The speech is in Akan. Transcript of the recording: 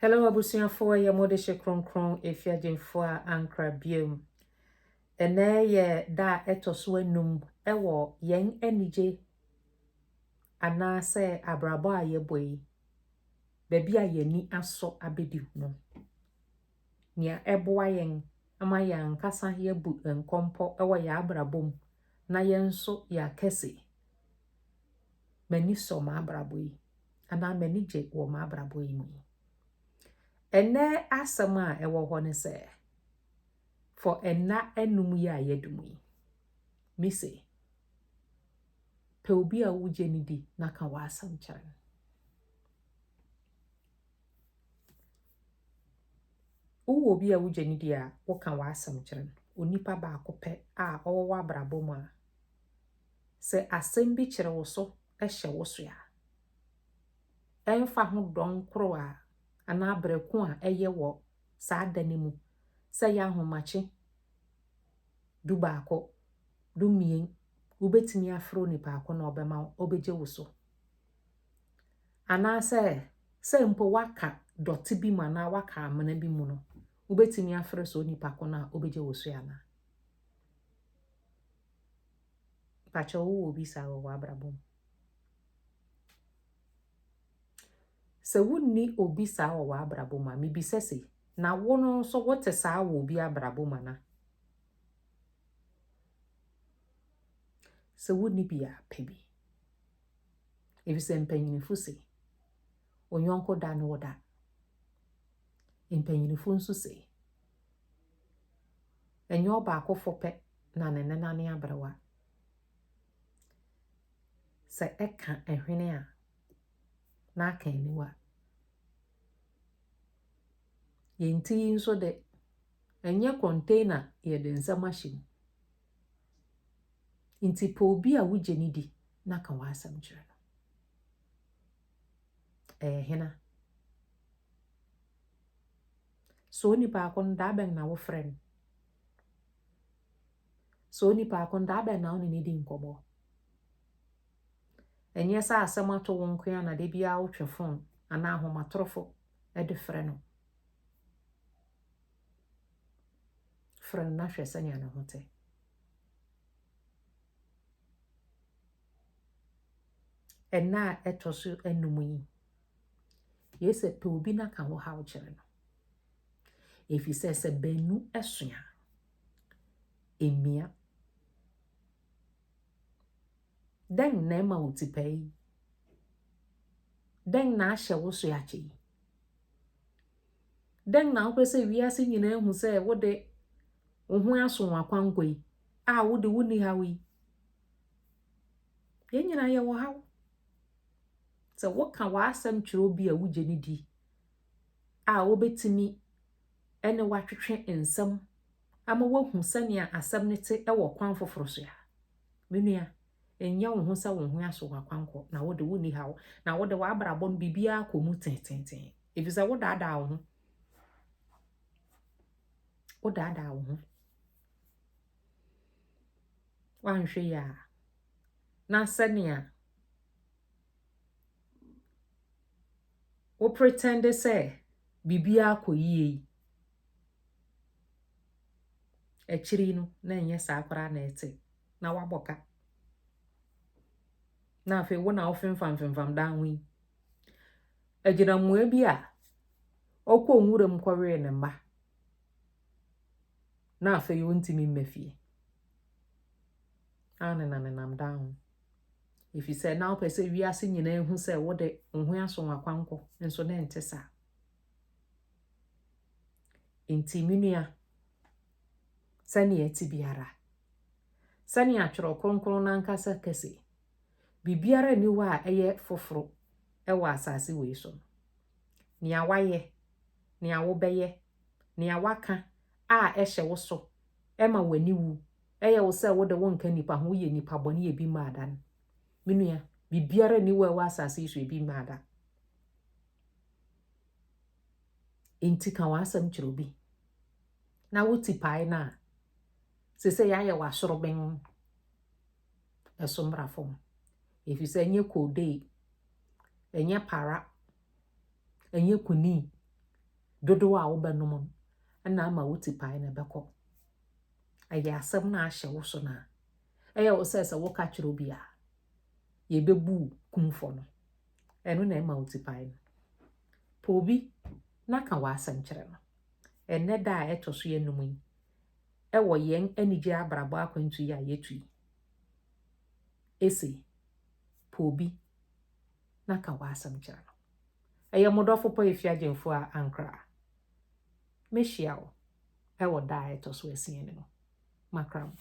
Hello abusuafo ya mode hye kronkron efiagemfo a ankra biem. Ene ye da etoso anum ewo yen anije anase abrabo a yeboi. Baby a yeni aso abedi no. Nia eboa yen ama ya nkasa yebu enkompo ewo ya abrabom na yenso ya kɛse. Mani so ma abrabo yi ana mani je wo ma abrabo yi mu. Ene asema ewo ho ne se for ena enum ya yedum yi. Mi se pe obi a wuje ni di na ka wa asam kyerɛ. Wo obi a wuje ni di a wo ka wa asam kyerɛ. Onipa ba akopɛ a owo abrabo mu a se asem bi kyerɛ wo so ehye wo so ya. Emfa ho don kro a ana abrɛko a eye wo saa dane mu se ya homache du baako du mien wobetimi afro ni paako na obema obeje wo so ana se mpo waka doti bi ma na waka amana bi mu no wobetimi afro so ni paako na obeje wo so ya na pacho wo obi sa wo abrabom se wonni obi sa wo abrabom a mebi sese na wo no so wote sa wo obi abrabom na se wonni bia pebi efise mpanyinifo se onyonko da no da mpanyinifo nso se enyo ba akofo pe na nenane abrawa se eka ehwene a na aka eniwa yenti nso de enye container ye de nsama him inti po obi a wuje ni di na ka wa asam kyerɛ no hena so ni pa akon da ben na wo friend so ni pa akon da ben na oni ni di nkobo enye sa asem ato wo nko ya na de bia wo twe phone ana ahomatorofo e de frɛ no friend na hwɛ sanya na hote ena etoso enum yi yese pe obi na ka wo hawo kyerɛ no efise se benu esoa emia den na ma utipai den na ahye wo so yache den na kwese wiase nyina ehu se wo de wo ho aso akwankoi a wo de woni hawi ye nyina ye wo hawo se wo ka wa asem kyerɛ obi a wuje ni di a wo betimi ene watwetwe ensam ama wahu sania asem ne te ewo kwan foforo so ya menua enya wo ho sa wo ho aso akwanko na wo de woni hawo na wo de wa abrabon bibia akomu tententen efisa wo da wo ho wo da wo ho wanhwe ya na sania wo pretend say bibia akoyie echiri no na enye sa akora na ete na waboka na afi wo na ofemfam da ho gyina mua bi a okọ nwuram kwọwe ne mba na afi yo ntimi mmafie ane na nam da ho ifi se na opese wiase nyina ehu se wo de ho aso akwanko nso na ntesa intiminua sani eti biara sani atworo kronkron na nkasa kɛse bibiara ni wa eye foforo ewa asase we so ni awaye ni awobeye ni awaka a ehye wo so ema wani wu eye wo se wo de wonka nipa ho ye nipa bone ye bi maadan menua bibiara ni wa asase so bi maada enti ka wa asam kyerɛ obi na wuti pai na se ya ye wa soroben esomra fom efise enye kode enye para enye kuni dodo a wobɛnom no na ama wo tipae na bɛkɔ ɛyɛ asɛm na ahyɛ wo so na ɛyɛ wo sɛ woka kyerɛ obi a yɛbɛbu kumfo no ɛno na ɛma wo tipae no pa obi na ka w'asɛm kyerɛ no ɛnɛ da a ɛtɔ so yɛnum yi ɛwɔ yɛn anigye abrabɔ akwantu yi a yɛtu yi ese pa obi na ka w'asɛm kyerɛ no ɛyɛ modɔfo pa efiagyemfo a ankra mehyia wo ɛwɔ da a ɛtɔ so asia ne mu makram